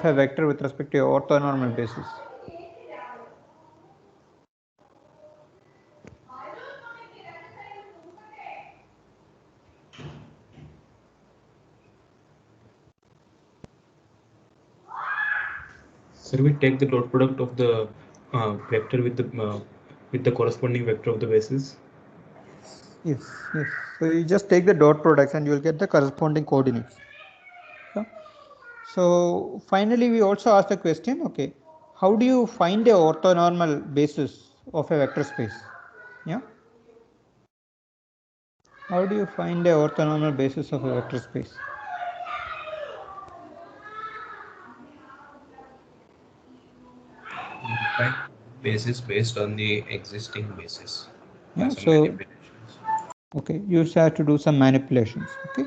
a vector with respect to a orthonormal basis. So we take the dot product of the vector with the corresponding vector of the basis. Yes, yes. So you just take the dot products and you will get the corresponding coordinates. Yeah. So finally, we also asked the question, okay, how do you find a orthonormal basis of a vector space? Yeah. How do you find a orthonormal basis of a vector space? Find basis based on the existing basis. Yeah. Some So manipulations. okay, you have to do some manipulations. Okay.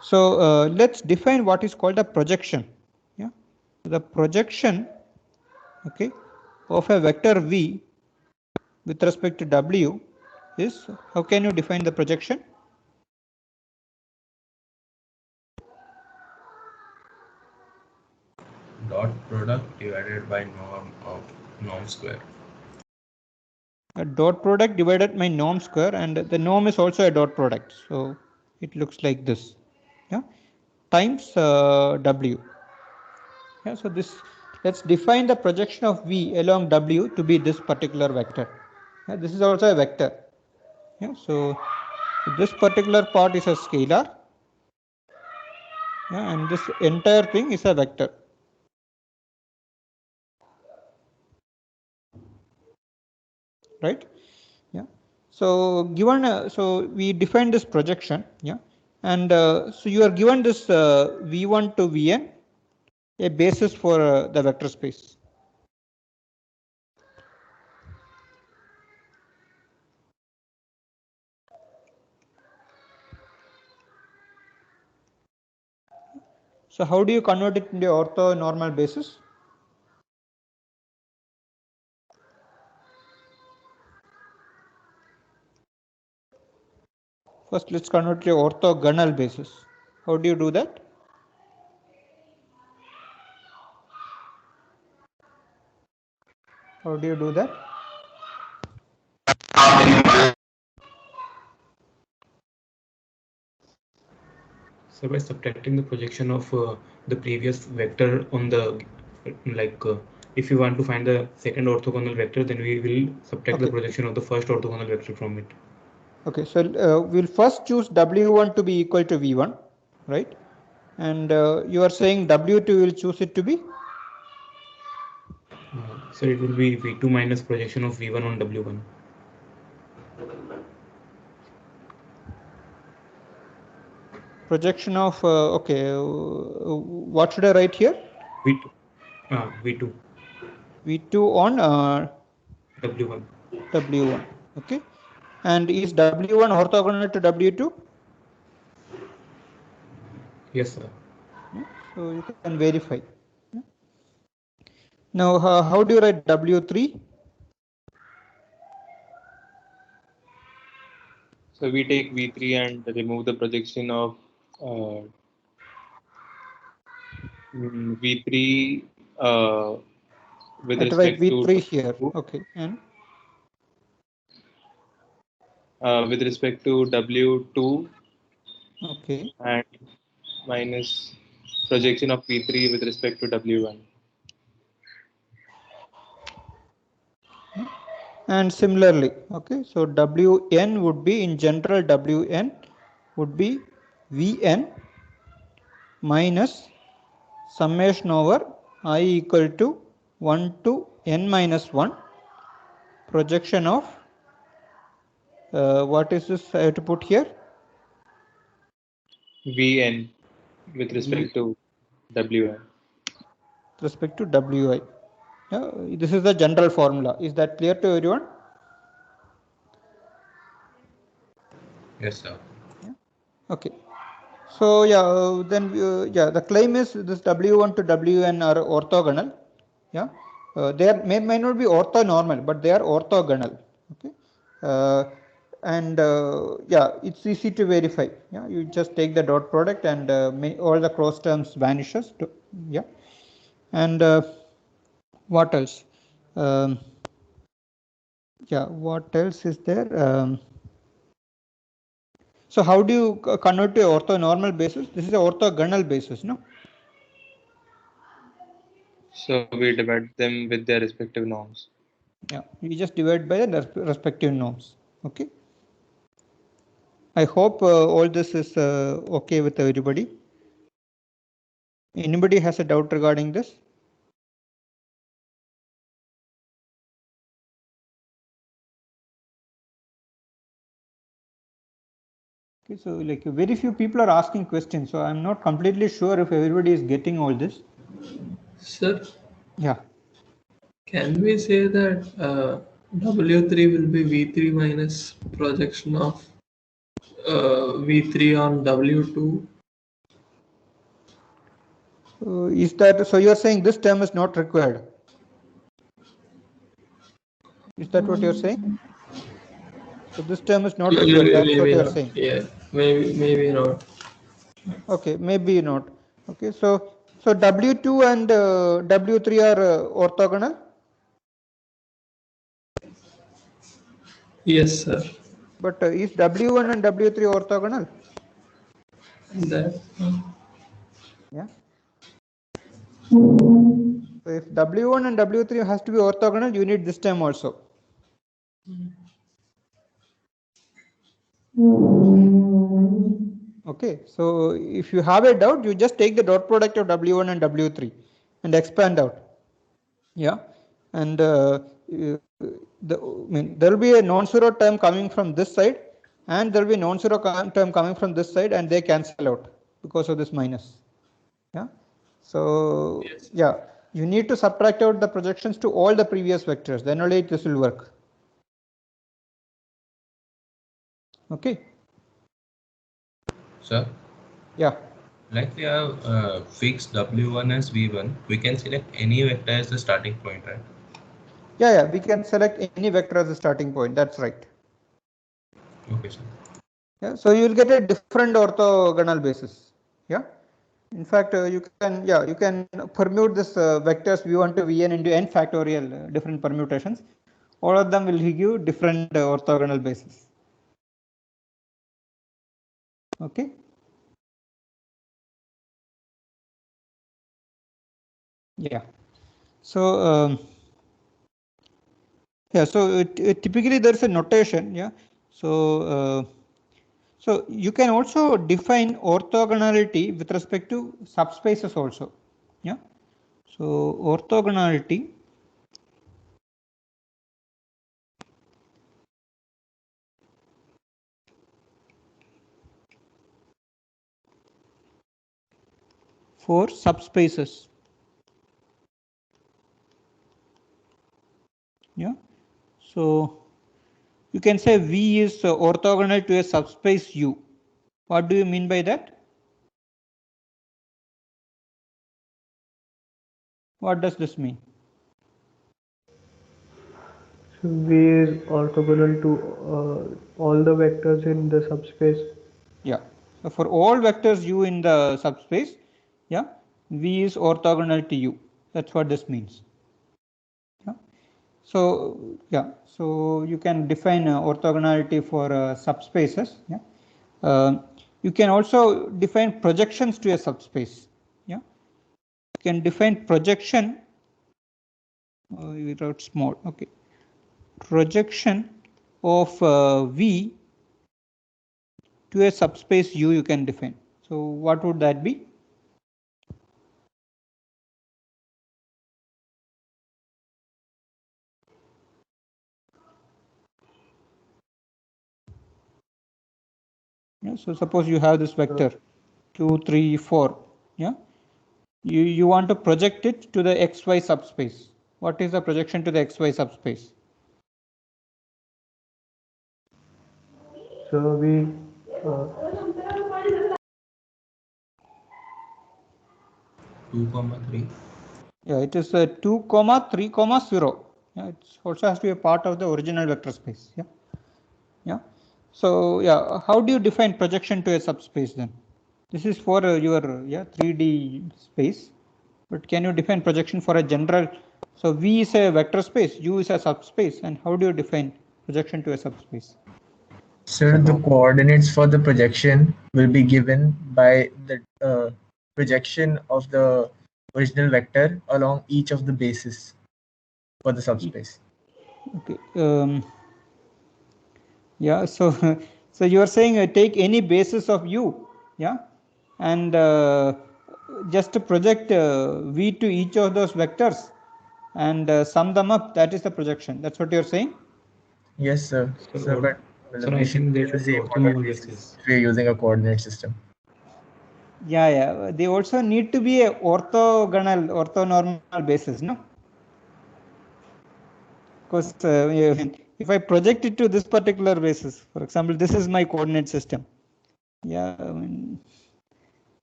So let's define what is called a projection. Yeah. The projection, okay, of a vector v with respect to w is, how can you define the projection? Dot product divided by norm square. A dot product divided by norm square, and the norm is also a dot product, so it looks like this, yeah, times w. Yeah, so this, let's define the projection of v along w to be this particular vector. Yeah, this is also a vector. Yeah, so this particular part is a scalar, yeah, and this entire thing is a vector. Right? Yeah. So given, so we define this projection, yeah, and so you are given this v1 to vn, a basis for the vector space. So how do you convert it into orthonormal basis? First, let's convert it to orthogonal basis. How do you do that? How do you do that? So by subtracting the projection of the previous vector on the if you want to find the second orthogonal vector, then we will subtract the projection of the first orthogonal vector from it. Okay, so we'll first choose w1 to be equal to v1, right? And you are saying w2 will choose it to be? So it will be v2 minus projection of v1 on w1. Projection of, okay, what should I write here? v2. v2. v2 on w1. w1, okay. And is w1 orthogonal to w2? Yes, sir. Yeah, so you can verify. Yeah. Now, how do you write w3? So we take v3 and remove the projection of v3 with respect to v3 here, okay, and with respect to w2, okay, and minus projection of v3 with respect to w1. and similarly, okay, so wn would be, in general, wn would be vn minus summation over I equal to 1 to n minus 1 projection of what is this I have to put here? Vn with respect to wn. With respect to wi. Yeah, this is the general formula. Is that clear to everyone? Yes, sir. Yeah. Okay. So yeah, then yeah, the claim is this w1 to wn are orthogonal. Yeah, they are, may not be orthonormal, but they are orthogonal. Okay, and yeah, it's easy to verify. Yeah, you just take the dot product and all the cross terms vanishes. Yeah, And what else? Yeah, what else is there? So how do you convert to orthonormal basis? This is a orthogonal basis, no? So we divide them with their respective norms. Yeah, we just divide by the respective norms. Okay. I hope all this is okay with everybody. Anybody has a doubt regarding this? Okay, so like very few people are asking questions, so I'm not completely sure if everybody is getting all this. Sir, Yeah. can we say that W3 will be V3 minus projection of V3 on W2? Is that so? You're saying this term is not required? Is that what you're saying? So this term is not required. That's what you're not. saying. Yeah, maybe not. Okay, maybe not. Okay, so W2 and W3 are orthogonal. Yes, sir. But is W1 and W3 orthogonal? That. Yeah. So if W1 and W3 has to be orthogonal, you need this term also. Okay, so if you have a doubt, you just take the dot product of W1 and W3 and expand out. Yeah, and there will be a non-zero term coming from this side, and there will be non-zero term coming from this side, and they cancel out because of this minus. Yeah, so Yes. yeah, you need to subtract out the projections to all the previous vectors, then only this will work. Okay. Sir? Yeah. Like we have fixed W1 as V1, we can select any vector as the starting point, right? Yeah, we can select any vector as a starting point. That's right. Okay, sir. Yeah, so you will get a different orthogonal basis. Yeah. In fact, you can permute this vectors v1 to vn into n factorial different permutations. All of them will give you different orthogonal basis. Okay. Yeah. So so typically there is a notation. Yeah. So so you can also define orthogonality with respect to subspaces also. Yeah. So orthogonality for subspaces. Yeah. So you can say V is orthogonal to a subspace U. What do you mean by that? What does this mean? So V is orthogonal to all the vectors in the subspace. Yeah. So for all vectors U in the subspace, yeah, V is orthogonal to U. That's what this means. Yeah. So yeah, so you can define orthogonality for subspaces. Yeah. You can also define projections to a subspace. Yeah. You can define projection. We wrote small. Okay. Projection of V to a subspace U you can define. So what would that be? Yeah, so suppose you have this vector 2, 3, 4. Yeah, you want to project it to the xy subspace. What is the projection to the xy subspace? So we 2, 3. Yeah, it is 2, 3, 0. Yeah, it also has to be a part of the original vector space. Yeah, yeah. So yeah, how do you define projection to a subspace then? This is for your 3D space. But can you define projection for a general? So V is a vector space, U is a subspace, and how do you define projection to a subspace? Sir, the coordinates for the projection will be given by the projection of the original vector along each of the bases for the subspace. Okay. Yeah. So so you are saying take any basis of U, yeah, and just to project V to each of those vectors and sum them up. That is the projection. That's what you are saying. Yes, sir. Sir, But sir, I think there should be orthogonal basis. if we are using a coordinate system. Yeah, yeah. They also need to be a orthonormal basis, no? Because if I project it to this particular basis, for example, this is my coordinate system. Yeah, I mean,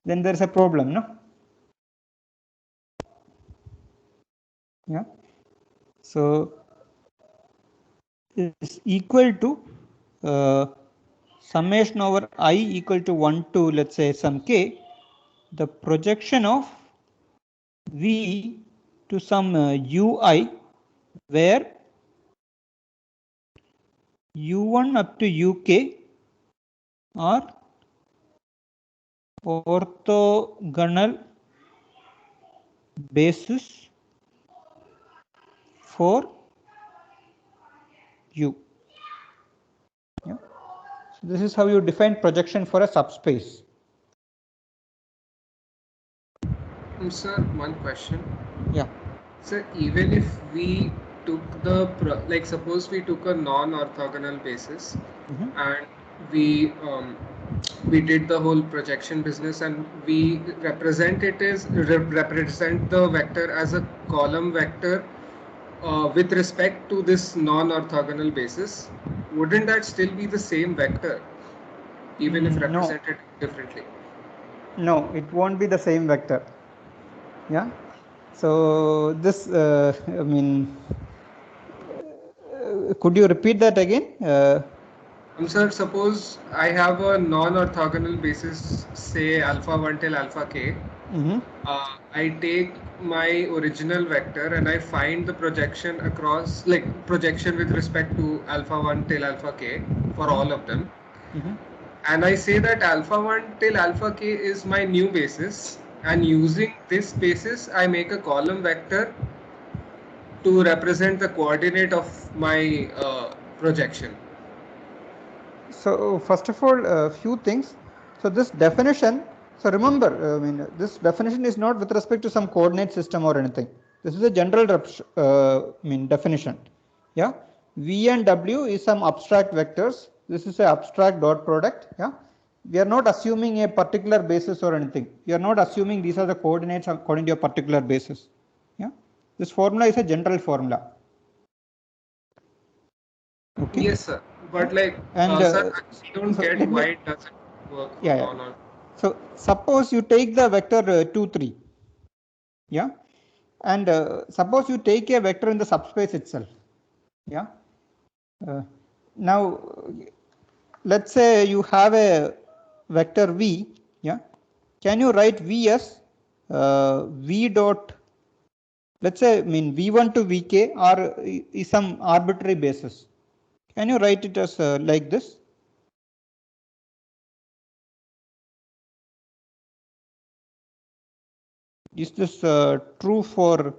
then there's a problem, no? Yeah. So is equal to summation over I equal to 1 to, let's say, some k, the projection of V to some ui, where u1 up to uk are orthogonal basis for u. Yeah. So this is how you define projection for a subspace. Sir, one question. Yeah. Sir, even if we took the like suppose we took a non-orthogonal basis and we did the whole projection business and we represent it as represent the vector as a column vector with respect to this non-orthogonal basis, wouldn't that still be the same vector even if represented differently? No, it won't be the same vector. Yeah. So this, I mean, could you repeat that again? Sir, suppose I have a non-orthogonal basis, say alpha 1 till alpha k. I take my original vector and I find the projection across, like projection with respect to alpha 1 till alpha k for all of them. And I say that alpha 1 till alpha k is my new basis, and using this basis I make a column vector to represent the coordinate of my projection. So first of all, a few things. So this definition, so remember, I mean, this definition is not with respect to some coordinate system or anything. This is a general definition. Yeah. V and W is some abstract vectors. This is an abstract dot product. Yeah. We are not assuming a particular basis or anything. We are not assuming these are the coordinates according to a particular basis. Yeah. This formula is a general formula. Okay. Yes, sir. But like, and sir, I don't get why it doesn't work. Yeah. So suppose you take the vector 2, 3. Yeah. And suppose you take a vector in the subspace itself. Yeah. Now, let's say you have a vector V. Yeah. Can you write V as V dot, let's say, I mean, V1 to Vk or is some arbitrary basis? Can you write it as like this? Is this true for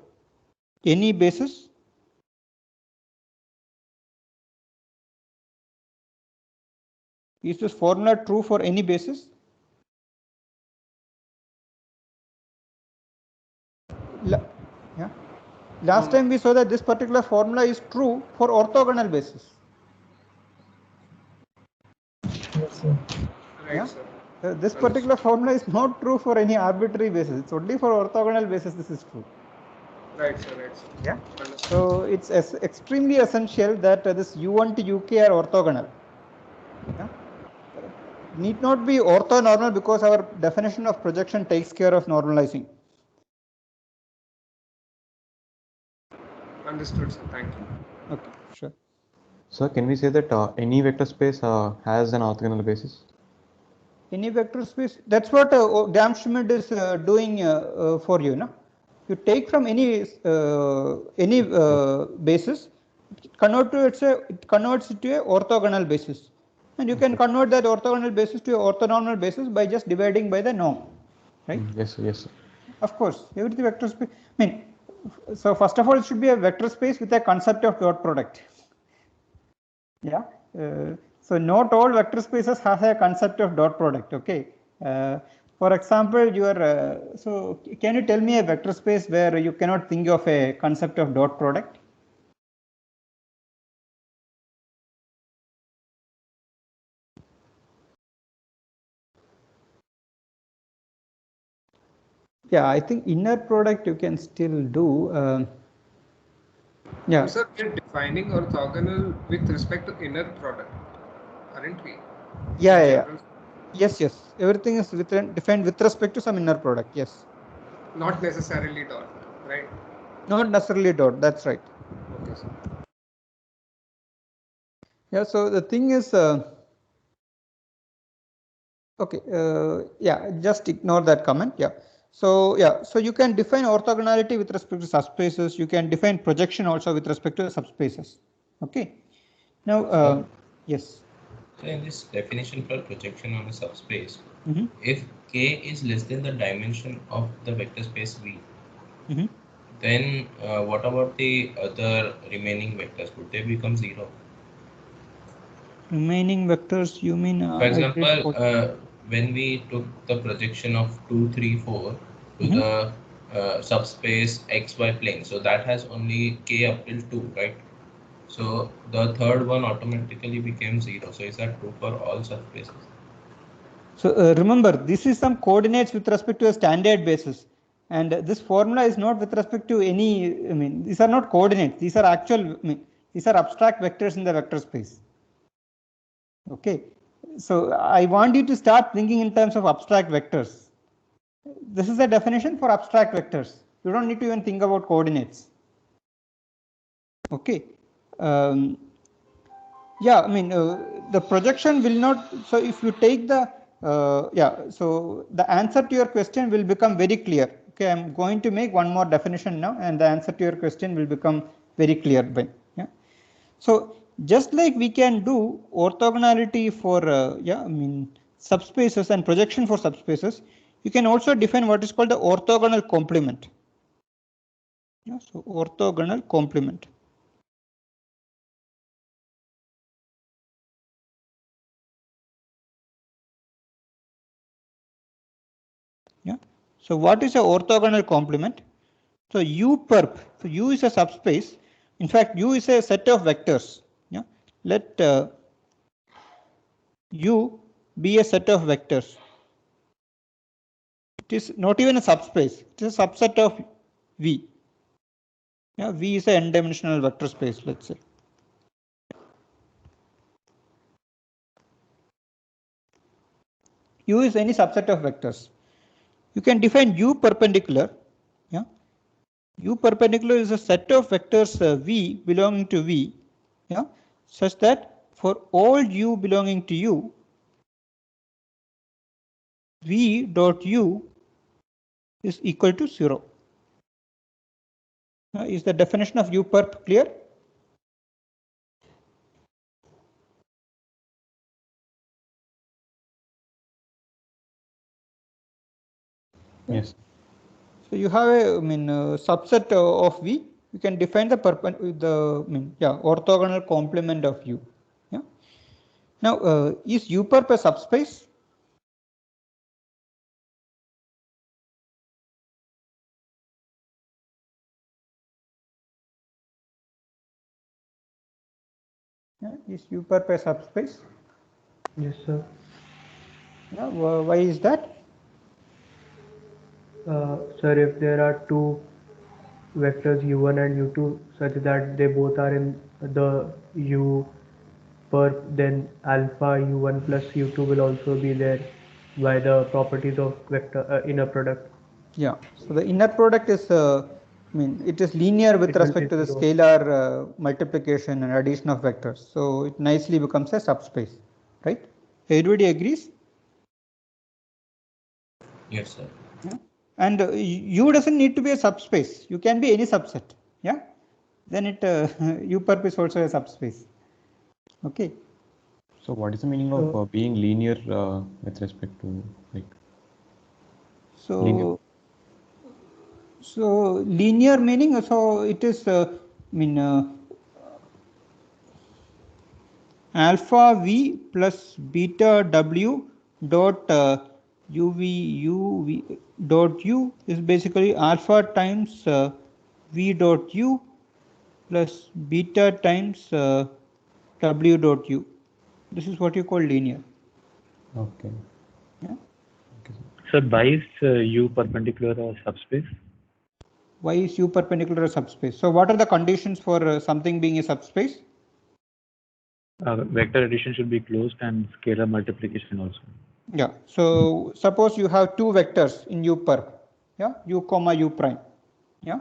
any basis? Is this formula true for any basis? Yeah. Last time we saw that this particular formula is true for orthogonal basis. Yes, sir. Right, yeah? sir. This particular formula is not true for any arbitrary basis. It's only for orthogonal basis this is true. Right, sir. Right, sir. Yeah. So it's extremely essential that this U1 to UK are orthogonal. Yeah. Need not be orthonormal because our definition of projection takes care of normalizing. Understood, sir. Thank you. Okay, sure. So can we say that any vector space has an orthogonal basis? Any vector space? That's what Gram-Schmidt is doing for you, no? you take from any basis, it converts it to a orthogonal basis, and you can convert that orthogonal basis to a orthonormal basis by just dividing by the norm, right? Yes, sir. Yes, sir. Of course, every vector space. I mean, so first of all, it should be a vector space with a concept of dot product. Yeah. So not all vector spaces have a concept of dot product. Okay. For example, so can you tell me a vector space where you cannot think of a concept of dot product? Yeah, I think inner product you can still do. Yeah. So we're defining orthogonal with respect to inner product, aren't we? Yeah. Yes. Everything is defined with respect to some inner product. Yes. Not necessarily dot, right? Not necessarily dot. That's right. Okay, sir. Yeah. So the thing is, okay. Yeah. Just ignore that comment. Yeah. So yeah. So you can define orthogonality with respect to subspaces. You can define projection also with respect to subspaces. Okay. Now, yes. So in this definition for projection on a subspace, if K is less than the dimension of the vector space V, then what about the other remaining vectors? Would they become 0? Remaining vectors, you mean? For example, when we took the projection of 2, 3, 4 to the subspace XY plane, so that has only K up till 2, right? So the third one automatically became 0. So is that true for all subspaces? So remember, this is some coordinates with respect to a standard basis, and this formula is not with respect to any. I mean, these are not coordinates. These are actual. These are abstract vectors in the vector space. Okay, so I want you to start thinking in terms of abstract vectors. This is a definition for abstract vectors. You don't need to even think about coordinates. Okay. Yeah, I mean, the projection will not. So if you take the so the answer to your question will become very clear. Okay, I'm going to make one more definition now, and the answer to your question will become very clear. Yeah. So just like we can do orthogonality for I mean subspaces and projection for subspaces, you can also define what is called the orthogonal complement. Yeah, so orthogonal complement. Yeah. So what is a orthogonal complement? So U perp. So U is a subspace. In fact, U is a set of vectors. Yeah. Let U be a set of vectors. It is not even a subspace. It is a subset of V. Yeah, V is a n-dimensional vector space. Let's say. U is any subset of vectors. You can define U perpendicular. Yeah. U perpendicular is a set of vectors V belonging to V. Yeah. Such that for all U belonging to U, V dot U is equal to 0. Is the definition of U perp clear? Yes. So you have a subset of V. You can define the orthogonal complement of U. Yeah. Now is U perp a subspace? Yeah. Is U perp a subspace? Yes, sir. Yeah. Why is that? Sir, if there are two vectors u1 and u2 such that they both are in the U perp, then alpha u1 plus u2 will also be there by the properties of vector inner product. Yeah. So the inner product is it is linear with respect to the scalar multiplication and addition of vectors. So it nicely becomes a subspace, right? Everybody agrees? Yes, sir. Yeah. and U doesn't need to be a subspace. You can be any subset. Yeah. Then it U-perp is also a subspace. Okay. So what is the meaning of being linear with respect to like? So linear. So linear meaning, so it is alpha V plus beta W dot UV dot U is basically alpha times V dot U plus beta times W dot U. This is what you call linear. Okay. Yeah. Okay. So why is U perpendicular a subspace? Why is U perpendicular a subspace? So what are the conditions for something being a subspace? Vector addition should be closed and scalar multiplication also. Yeah. So suppose you have two vectors in U-perp. Yeah. U comma U prime. Yeah.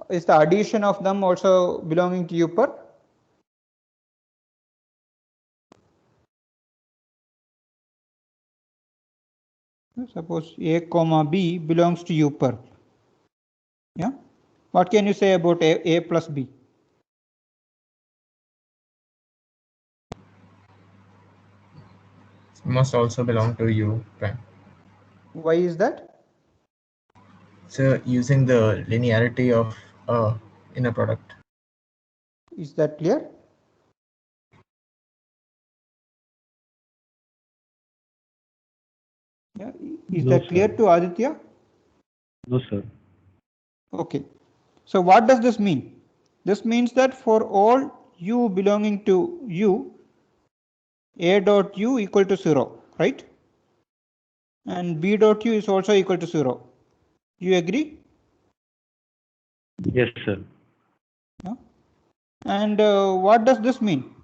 Is the addition of them also belonging to U-perp? Suppose A comma B belongs to U-perp. Yeah. What can you say about A plus B? It must also belong to U prime. Why is that? So using the linearity of inner product. Is that clear? Yeah. Is that clear to Aditya? No, sir. Okay. So what does this mean? This means that for all U belonging to U, A dot U equal to 0, right? And B dot U is also equal to 0. You agree? Yes, sir. Yeah. And what does this mean?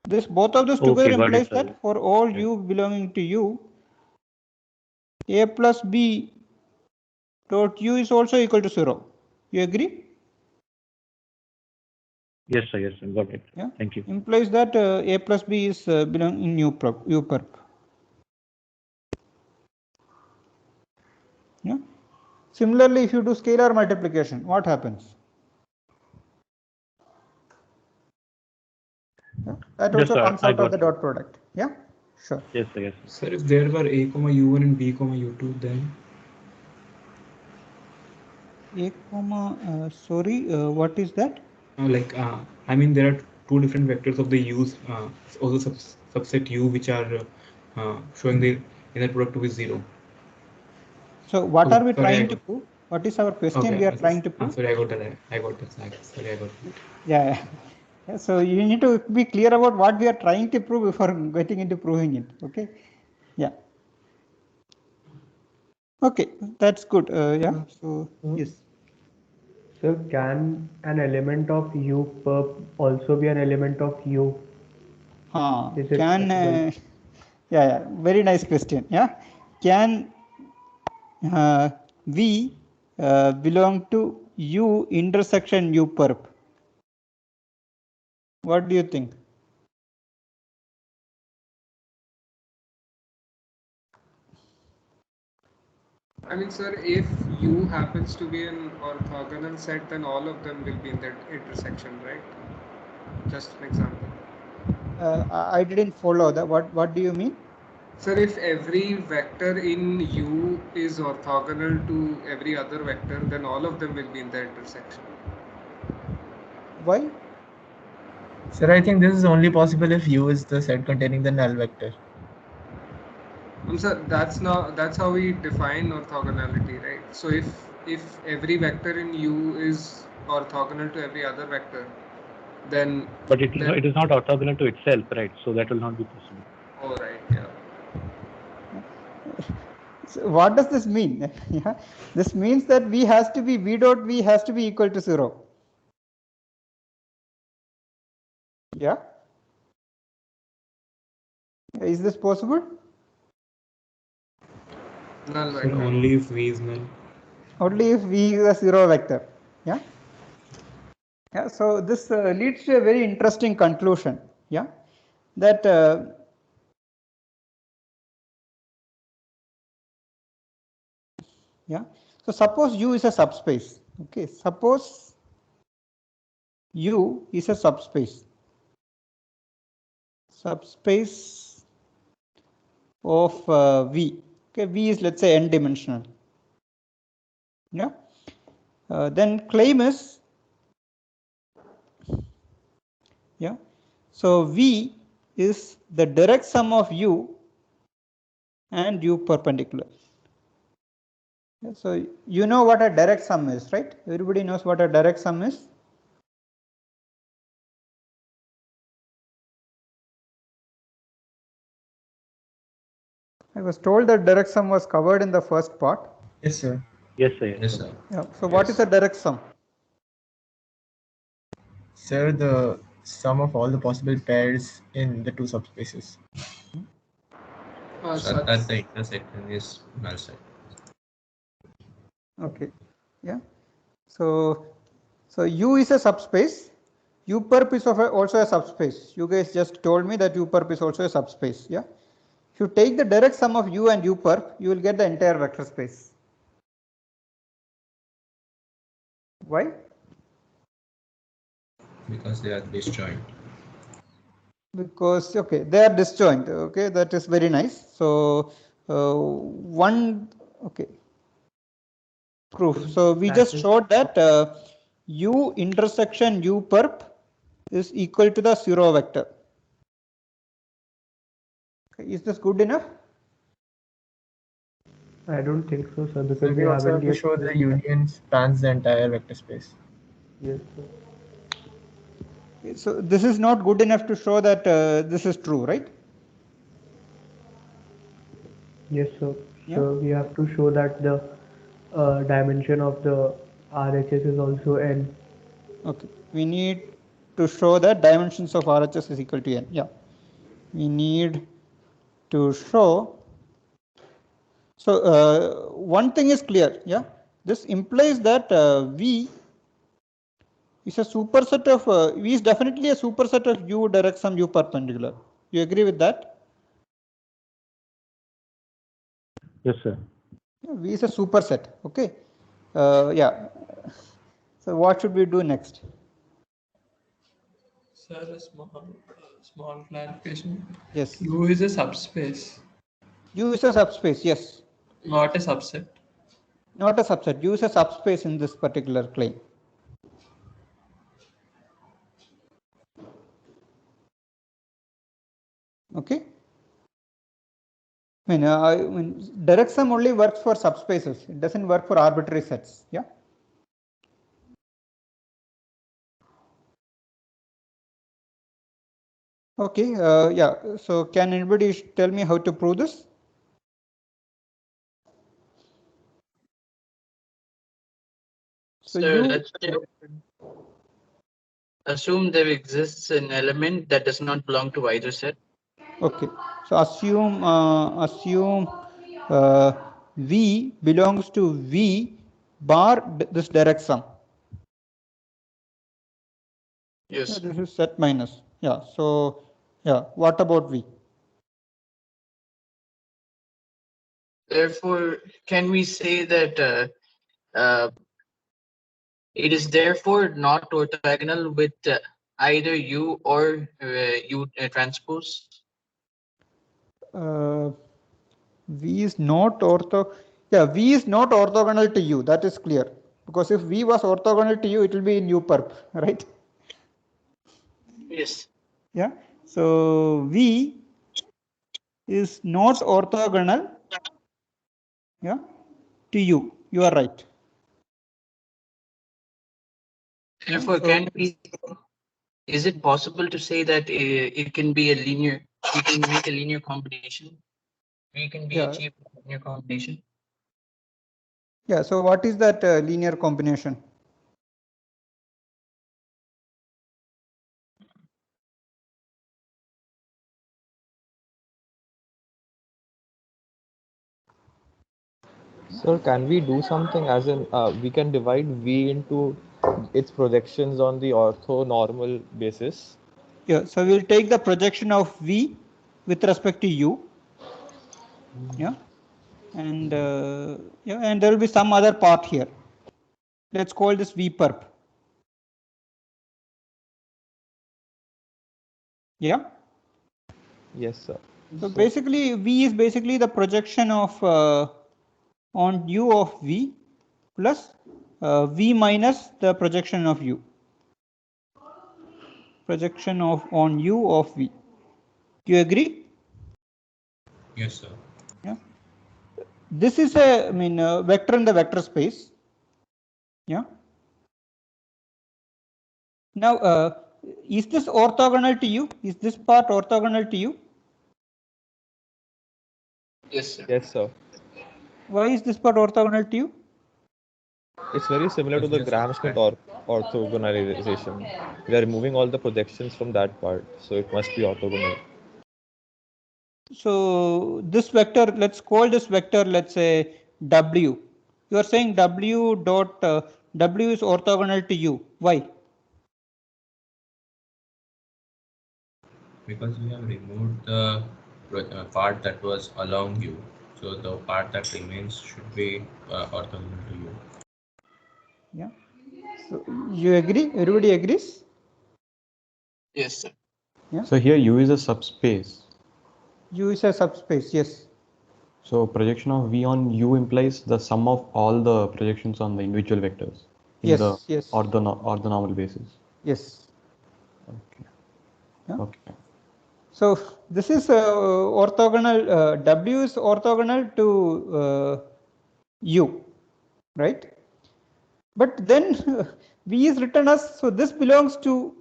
This both of this together implies that for all U belonging to U, A plus B dot U is also equal to 0. You agree? Yes, sir. Yes, sir. Got it. Yeah. Thank you. Implies that A plus B is belong in U-perp. Yeah. Similarly, if you do scalar multiplication, what happens? Yeah. That also comes out of the dot product. Yeah. Sure. Yes, sir. Yes. Sir, if there were A comma U1 and B comma U2, then A comma. Sorry. What is that? I mean, there are two different vectors of the U's, also subset U, which are showing the inner product to be 0. So what are we trying to prove? What is our question we are trying to prove? Sorry, I got that. Sorry, I got that. Yeah. Yeah. So you need to be clear about what we are trying to prove before getting into proving it. Okay. Yeah. Okay, that's good. Yeah. So yes. So can an element of U-perp also be an element of U? Can yeah, very nice question. Yeah. Can V belong to U intersection U-perp? What do you think? I mean, sir, if U happens to be an orthogonal set, then all of them will be in that intersection, right? Just an example. I didn't follow that. What do you mean? Sir, if every vector in U is orthogonal to every other vector, then all of them will be in the intersection. Why? Sir, I think this is only possible if U is the set containing the null vector. Sir, that's how we define orthogonality, right? So if every vector in U is orthogonal to every other vector, then it is not orthogonal to itself, right? So that will not be possible. Oh, right. Yeah. So what does this mean? Yeah, this means that V has to be V dot V has to be equal to 0. Yeah. Is this possible? Null vector. So only if V is null. Only if V is a 0 vector. Yeah. Yeah. So this leads to a very interesting conclusion. Yeah. That Yeah. So suppose U is a subspace. Okay. Suppose U is a subspace. Subspace of V. Okay. V is, let's say, n dimensional. Yeah. Then claim is, yeah. So V is the direct sum of U and U perpendicular. Yeah, so you know what a direct sum is, right? Everybody knows what a direct sum is. I was told that direct sum was covered in the first part. Yes, sir. Yes, sir. Yes, sir. Yeah. So what is a direct sum? Sir, the sum of all the possible pairs in the two subspaces. So at the intersection is null set. Okay. Yeah. So U is a subspace. U perp is also a subspace. You guys just told me that U perp is also a subspace. Yeah. If you take the direct sum of U and U perp, you will get the entire vector space. Why? Because they are disjoint. Because, okay, they are disjoint. Okay, that is very nice. So okay, proof. So we just showed that U intersection U perp is equal to the zero vector. Okay, is this good enough? I don't think so, sir, because So we also have to show the union spans the entire vector space. Yes, sir. So this is not good enough to show that this is true, right? Yes, sir. Yeah. So we have to show that the dimension of the RHS is also n. Okay. We need to show that dimensions of RHS is equal to n. Yeah. We need to show. So one thing is clear. Yeah. This implies that V is a superset of V is definitely a superset of U direct sum U perpendicular. You agree with that? Yes, sir. Yeah, V is a superset. Okay. Yeah. So what should we do next? Sir, a small clarification. Yes. U is a subspace. U is a subspace. Yes. Not a subset. Not a subset. U is a subspace in this particular claim. Okay. I mean, direct sum only works for subspaces. It doesn't work for arbitrary sets. Yeah. Okay. Yeah. So can anybody tell me how to prove this? So let's assume there exists an element that does not belong to either set. Okay. So assume V belongs to V bar this direct sum. Yes. Yeah, this is set minus. Yeah. So yeah. What about V? Therefore, can we say that it is therefore not orthogonal with either U or U transpose? V is not Yeah, V is not orthogonal to U. That is clear. Because if V was orthogonal to U, it will be in U perp, right? Yes. Yeah. So V is not orthogonal, yeah, to U. You are right. Therefore, is it possible to say that it can be a linear? We can make a linear combination. We can be achieved a linear combination. Yeah. So what is that linear combination? Sir, can we do something as in we can divide V into its projections on the orthonormal basis? Yeah. So we'll take the projection of V with respect to U. Yeah. and yeah, and there will be some other part here. Let's call this V perp. Yeah. Yes, sir. So basically, V is basically the projection of on U of V plus V minus the projection of U. Projection of on U of V. Do you agree? Yes, sir. Yeah. This is a vector in the vector space. Yeah. Now, is this orthogonal to U? Is this part orthogonal to U? Yes, sir. Yes, sir. Why is this part orthogonal to U? It's very similar to the Gram-Schmidt orthogonalization. We are removing all the projections from that part, so it must be orthogonal. So this vector, let's call this vector, let's say W. You are saying W dot W is orthogonal to U. Why? Because we have removed the part that was along U, so the part that remains should be orthogonal to U. Yeah. So you agree? Everybody agrees? Yes, sir. Yeah. So here U is a subspace. U is a subspace, yes. So projection of V on U implies the sum of all the projections on the individual vectors in Yes, the yes. orthonormal basis. Yes. Okay. Yeah. Okay. So this is orthogonal. W is orthogonal to U, right? But then V is written as, so this belongs to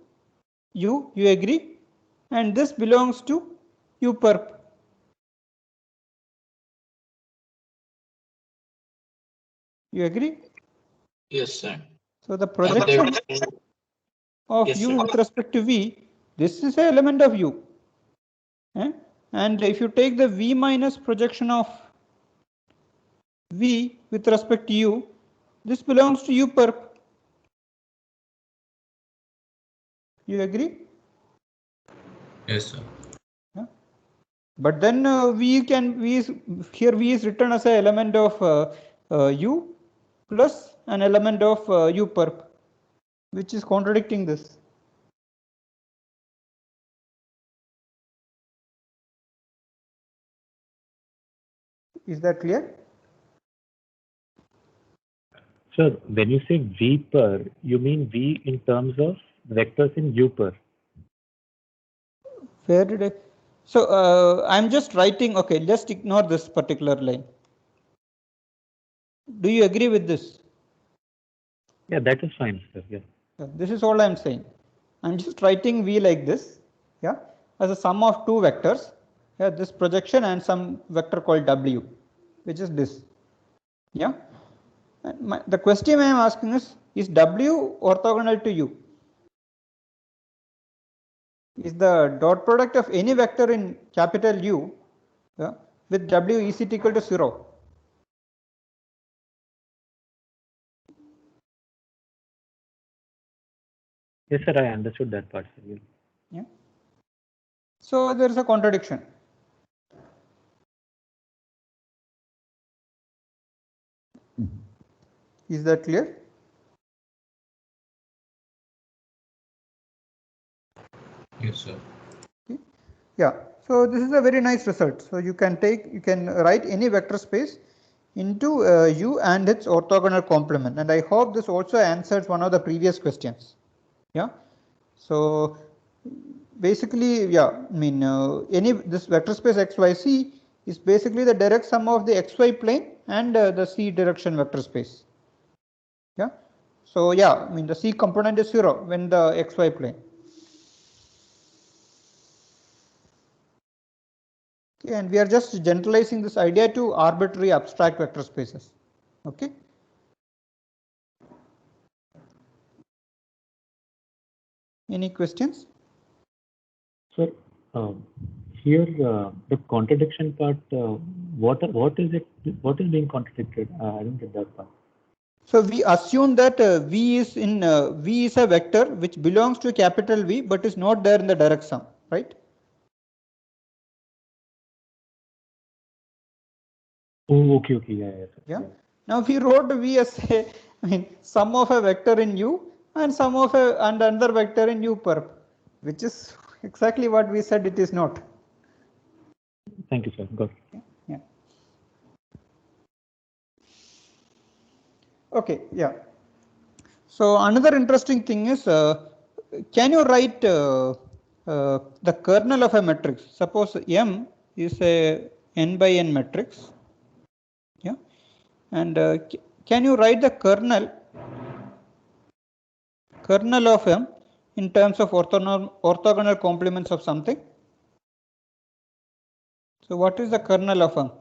U, you agree? And this belongs to U perp. You agree? Yes, sir. So the projection of yes, U sir. with respect to V, this is an element of U. And if you take the V minus projection of V with respect to U, this belongs to U perp. You agree? Yes, sir. Yeah. But then V is written as an element of U plus an element of U perp, which is contradicting this. Is that clear? Sir, when you say V per, you mean V in terms of vectors in U per. Where did I? So I'm just writing, okay, just ignore this particular line. Do you agree with this? Yeah, that is fine, sir. Yeah. This is all I'm saying. I'm just writing V like this, yeah, as a sum of two vectors, yeah, this projection and some vector called W, which is this, yeah. And the question I am asking is W orthogonal to U? Is the dot product of any vector in capital U, yeah, with W is it equal to 0? Yes, sir, I understood that part, sir. Yeah. So there is a contradiction. Is that clear? Yes, sir. Okay. Yeah. So this is a very nice result. So you can write any vector space into U and its orthogonal complement. And I hope this also answers one of the previous questions. Yeah. So basically, yeah, I mean, this vector space XYC is basically the direct sum of the XY plane and the C direction vector space. Yeah. So yeah, I mean the C component is 0 when the XY plane. Okay, and we are just generalizing this idea to arbitrary abstract vector spaces. Okay. Any questions? So here the contradiction part, what is it? What is being contradicted? I don't get that part. So we assume that V is a vector which belongs to capital V but is not there in the direct sum, right? Oh, okay, yeah. Yeah. Now if you wrote V as sum of a vector in U and sum of another vector in U perp, which is exactly what we said it is not. Thank you, sir. Got it. Yeah. Okay. Yeah. So another interesting thing is, can you write the kernel of a matrix? Suppose M is a n by n matrix. Yeah. And can you write the kernel of M in terms of orthogonal complements of something? So what is the kernel of M?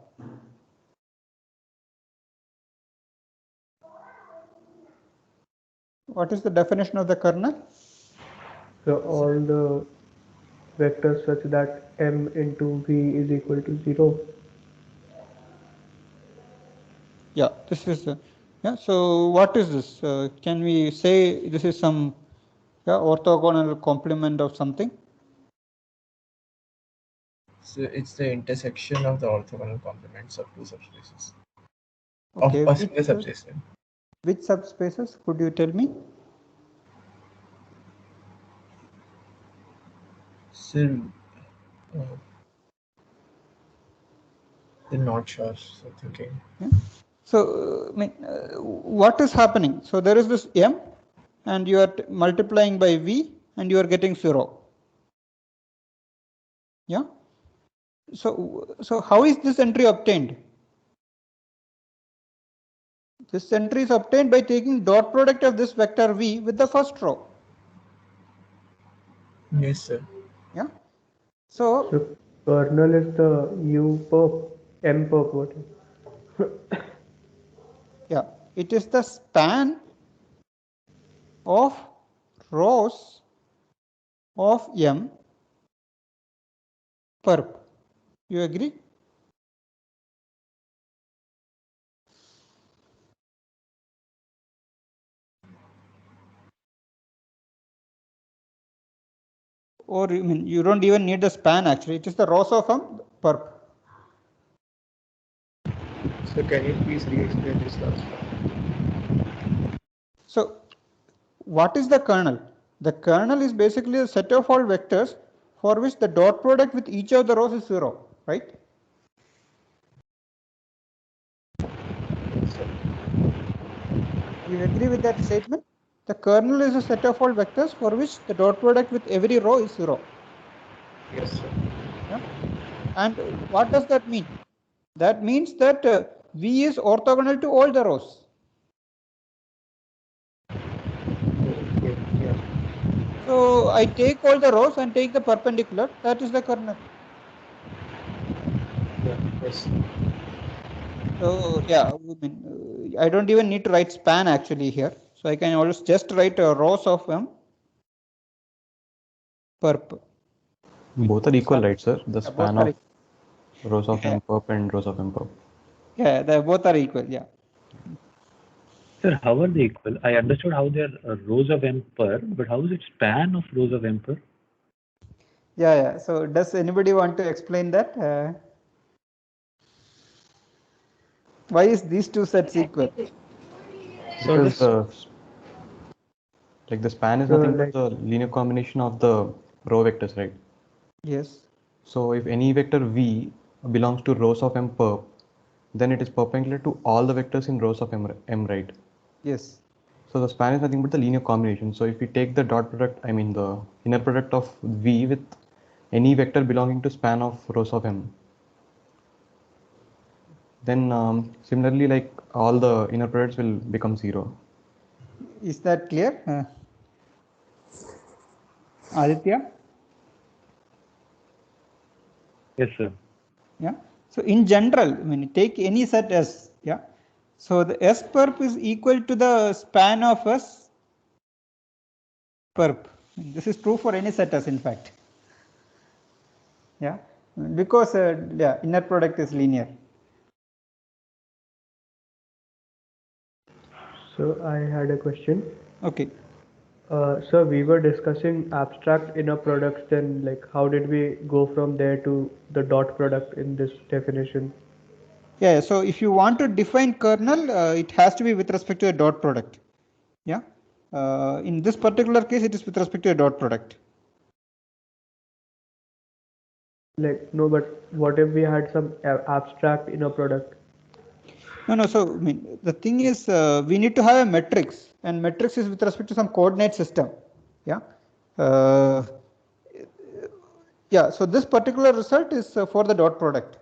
What is the definition of the kernel? So all the vectors such that M into V is equal to 0. Yeah, this is yeah. So what is this? Can we say this is some orthogonal complement of something? So it's the intersection of the orthogonal complements of two subspaces. Okay, Of a single subspace. Which subspaces? Could you tell me? So, I'm not sure. So thinking. Yeah. So what is happening? So there is this M, and you are multiplying by V, and you are getting 0. Yeah. So how is this entry obtained? This entry is obtained by taking dot product of this vector V with the first row. Yes, sir. Yeah. So kernel is the U perp, M perp what? Yeah, it is the span of rows of M perp. You agree? Or you don't even need the span actually. It is the rows of M perp. So can you please re-explain this last one? So what is the kernel? The kernel is basically a set of all vectors for which the dot product with each of the rows is 0, right? You agree with that statement? The kernel is a set of all vectors for which the dot product with every row is 0. Yes, sir. Yeah? And what does that mean? That means that V is orthogonal to all the rows. Yeah. So I take all the rows and take the perpendicular. That is the kernel. Yeah. Yes. So yeah, I don't even need to write span actually here. So I can always just write rows of M perp. Both are equal, right, sir? The span of rows of M perp and rows of M perp. Yeah, they both are equal. Yeah. Sir, how are they equal? I understood how they are rows of M per, but how is it span of rows of M per? Yeah. So does anybody want to explain that? Why is these two sets equal? So the span is nothing but the linear combination of the row vectors, right? Yes. So if any vector V belongs to rows of M perp, then it is perpendicular to all the vectors in rows of M, right? Yes. So the span is nothing but the linear combination. So if we take the dot product, the inner product of V with any vector belonging to span of rows of M, then similarly, like all the inner products will become 0. Is that clear? Aditya? Yes, sir. Yeah. So in general, when you take any set S, yeah. So the S perp is equal to the span of S perp. This is true for any set S, in fact. Yeah, because inner product is linear. So I had a question. Okay. So we were discussing abstract inner products, then like how did we go from there to the dot product in this definition? Yeah, so if you want to define kernel, it has to be with respect to a dot product. Yeah, in this particular case, it is with respect to a dot product. Like, no, but what if we had some abstract inner product? No. So I mean, the thing is, we need to have a matrix, and matrix is with respect to some coordinate system. Yeah. Yeah. So this particular result is for the dot product.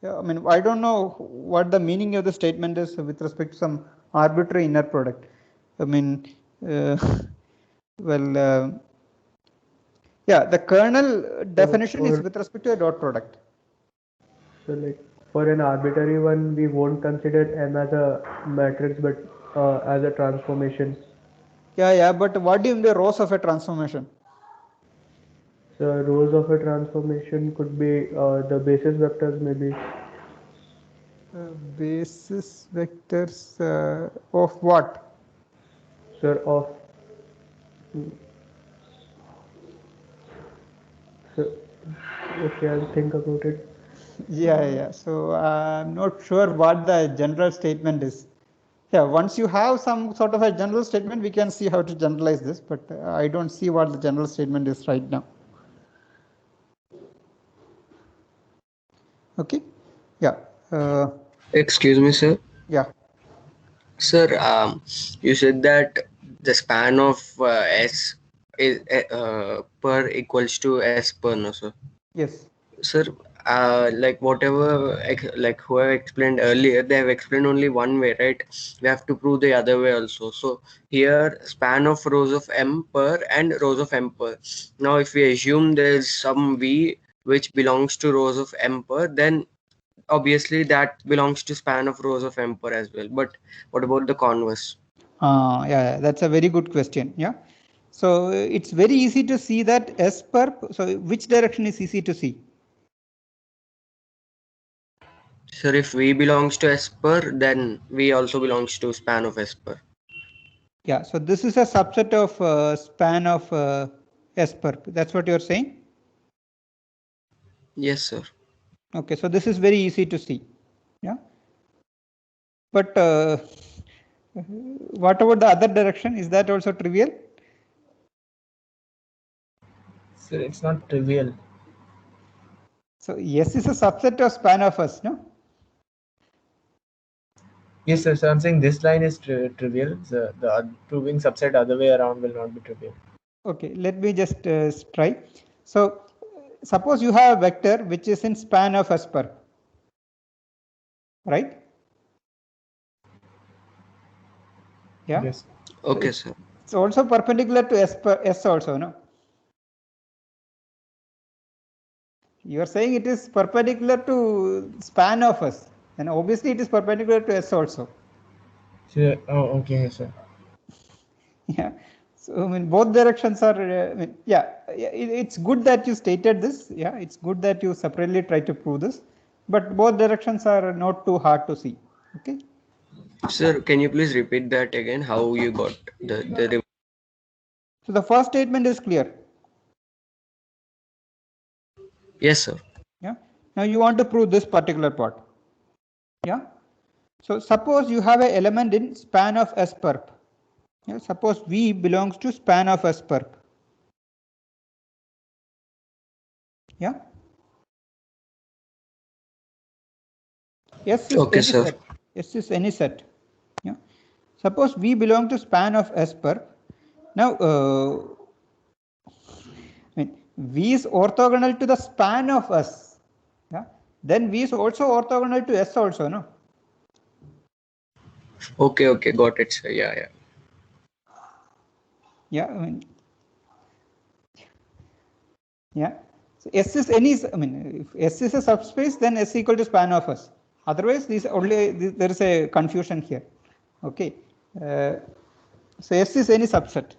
Yeah. I mean, I don't know what the meaning of the statement is with respect to some arbitrary inner product. I mean, well, yeah, the kernel definition is with respect to a dot product. So like for an arbitrary one, we won't consider M as a matrix, but as a transformation. Yeah, but what do you mean by rows of a transformation? So rows of a transformation could be the basis vectors maybe. Basis vectors of what? Sir, of. So, okay, I'll think about it. Yeah. So I'm not sure what the general statement is. Yeah, once you have some sort of a general statement, we can see how to generalize this, but I don't see what the general statement is right now. Okay. Yeah. Excuse me, sir. Yeah. Sir, you said that the span of S is per equals to S per, no, sir? Yes. Sir, like whatever, like who I explained earlier, they have explained only one way, right? We have to prove the other way also. So here, span of rows of M per and rows of M per. Now, if we assume there is some V which belongs to rows of M per, then obviously that belongs to span of rows of M per as well. But what about the converse? Yeah, that's a very good question. Yeah. So it's very easy to see that S per, so which direction is easy to see? Sir, if V belongs to S per, then V also belongs to span of S per. Yeah, so this is a subset of span of S per. That's what you're saying? Yes, sir. Okay, so this is very easy to see. Yeah. But what about the other direction? Is that also trivial? So it's not trivial. So S is a subset of span of S, no? Yes, sir. So I'm saying this line is trivial. The proving subset other way around will not be trivial. Okay, let me just try. So suppose you have a vector which is in span of S per, right? Yeah. Yes. Okay, sir. It's also perpendicular to S also, no? You are saying it is perpendicular to span of S, and obviously it is perpendicular to S also. So, oh, okay, sir. Yeah. So I mean, both directions are. It's good that you stated this. Yeah, it's good that you separately try to prove this, but both directions are not too hard to see. Okay. Sir, can you please repeat that again? How you got the So the first statement is clear. Yes, sir. Yeah. Now you want to prove this particular part. Yeah. So suppose you have an element in span of S perp. Yeah, suppose V belongs to span of S perp. Yeah. S is okay, any sir. set. S is any set. Yeah. Suppose V belong to span of S perp. Now, V is orthogonal to the span of S. Yeah. Then V is also orthogonal to S also, no? Okay, got it, sir. Yeah. Yeah, yeah. So S is any. If S is a subspace, then S equal to span of S. Otherwise, there is a confusion here. Okay. So S is any subset.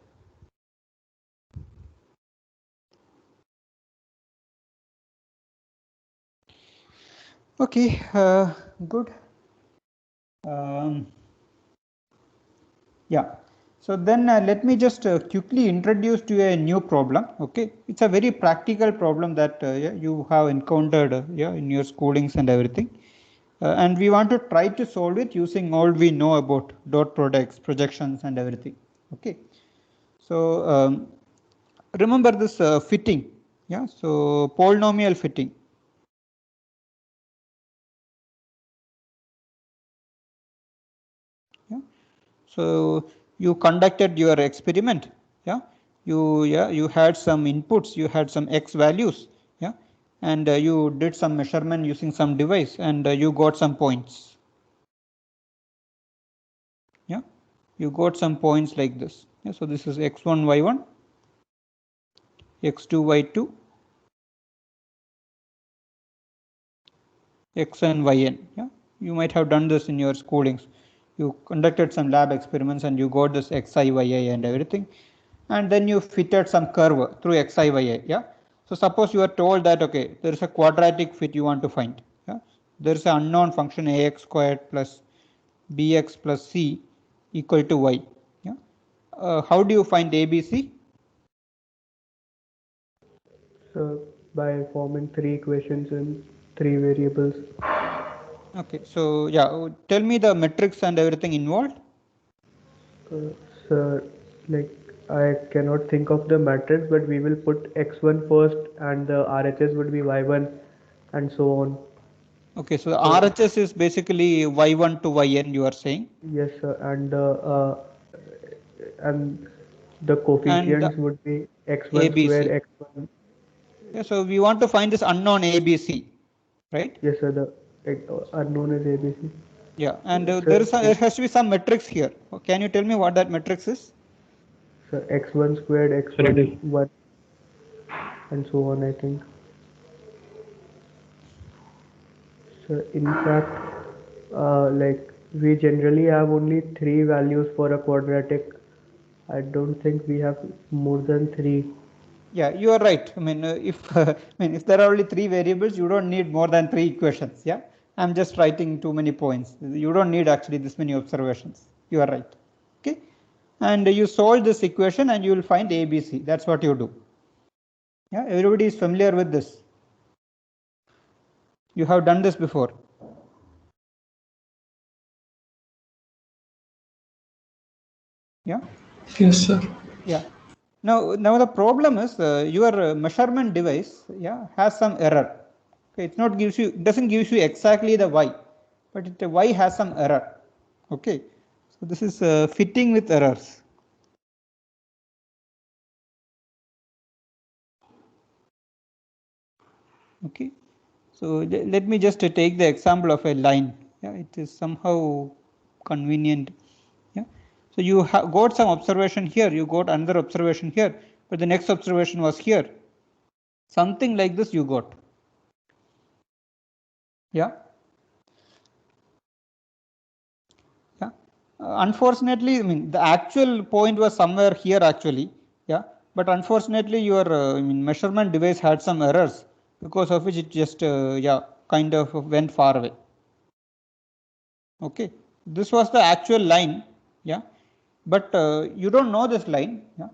Okay, good. Yeah. So then let me just quickly introduce to you a new problem. Okay, it's a very practical problem that you have encountered in your schoolings and everything. And we want to try to solve it using all we know about dot products, projections, and everything. Okay. So remember this fitting. Yeah. So polynomial fitting. Yeah. So you conducted your experiment. Yeah. You had some inputs. You had some x values. Yeah. And you did some measurement using some device, and you got some points. Yeah. You got some points like this. Yeah. So this is x1, y1, x2, y2, x and yn. Yeah, you might have done this in your schoolings. You conducted some lab experiments and you got this xi, yi and everything, and then you fitted some curve through xi, yi. Yeah. So suppose you are told that okay, there is a quadratic fit you want to find. Yeah. There is an unknown function ax squared plus bx plus c equal to y. Yeah. How do you find ABC? So by forming three equations in three variables. Okay, so yeah, tell me the metrics and everything involved. So like I cannot think of the matrix, but we will put x1 first and the RHS would be y1 and so on. Okay, so the RHS is basically y1 to yn, you are saying? Yes, sir, and the coefficients would be x1 ABC. square, x1. Yeah, so we want to find this unknown ABC, right? Yes, sir, the unknown is ABC. Yeah, and there has to be some matrix here. Can you tell me what that matrix is? So x1 squared, x1, 1, and so on, I think. So in fact, like we generally have only 3 values for a quadratic. I don't think we have more than 3. Yeah, you are right. I mean, if there are only 3 variables, you don't need more than 3 equations. Yeah, I'm just writing too many points. You don't need actually this many observations. You are right. Okay, and you solve this equation and you will find ABC. That's what you do. Yeah, everybody is familiar with this. You have done this before. Yeah. Yes, sir. Yeah. Now the problem is your measurement device, yeah, has some error. Okay, it doesn't give you exactly the y, but the y has some error. Okay, so this is fitting with errors. Okay, so let me just take the example of a line. Yeah, it is somehow convenient. Yeah, so you got some observation here, you got another observation here, but the next observation was here. Something like this you got. Yeah. Yeah. Unfortunately, I mean the actual point was somewhere here actually. Yeah. But unfortunately, your measurement device had some errors, because of which it just kind of went far away. Okay. This was the actual line. Yeah. But you don't know this line. Yeah.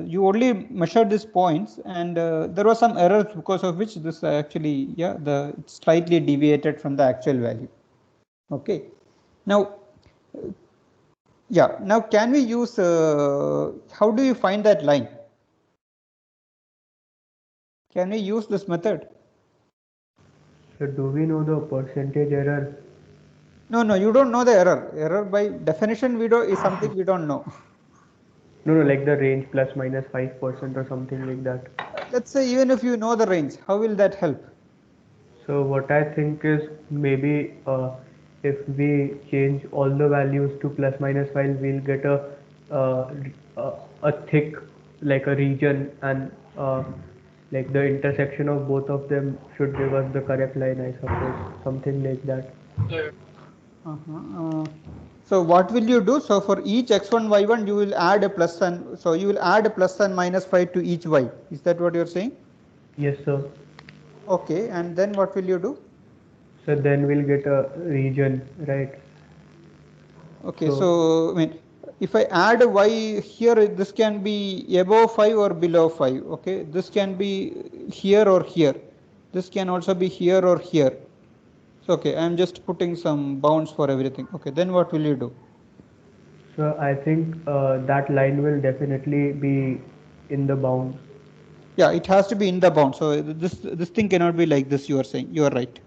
You only measured these points, and there was some errors because of which this actually it slightly deviated from the actual value. Okay. Now now can we use how do you find that line? Can we use this method? So do we know the percentage error? No, you don't know the error. Error by definition is something we don't know. No, like the range plus minus 5% or something like that. Let's say even if you know the range, how will that help? So what I think is maybe if we change all the values to plus minus 5, we'll get a thick, like a region, and like the intersection of both of them should give us the correct line, I suppose, something like that. So what will you do? So for each x1, y1, you will add a plus and so you will add a plus and minus 5 to each y. Is that what you're saying? Yes, sir. Okay, and then what will you do? So then we'll get a region, right? Okay, so I mean, if I add a y here, this can be above 5 or below 5. Okay, this can be here or here. This can also be here or here. Okay, I'm just putting some bounds for everything. Okay, then what will you do? So I think that line will definitely be in the bounds. Yeah, it has to be in the bound. So this thing cannot be like this. You are saying, you are right.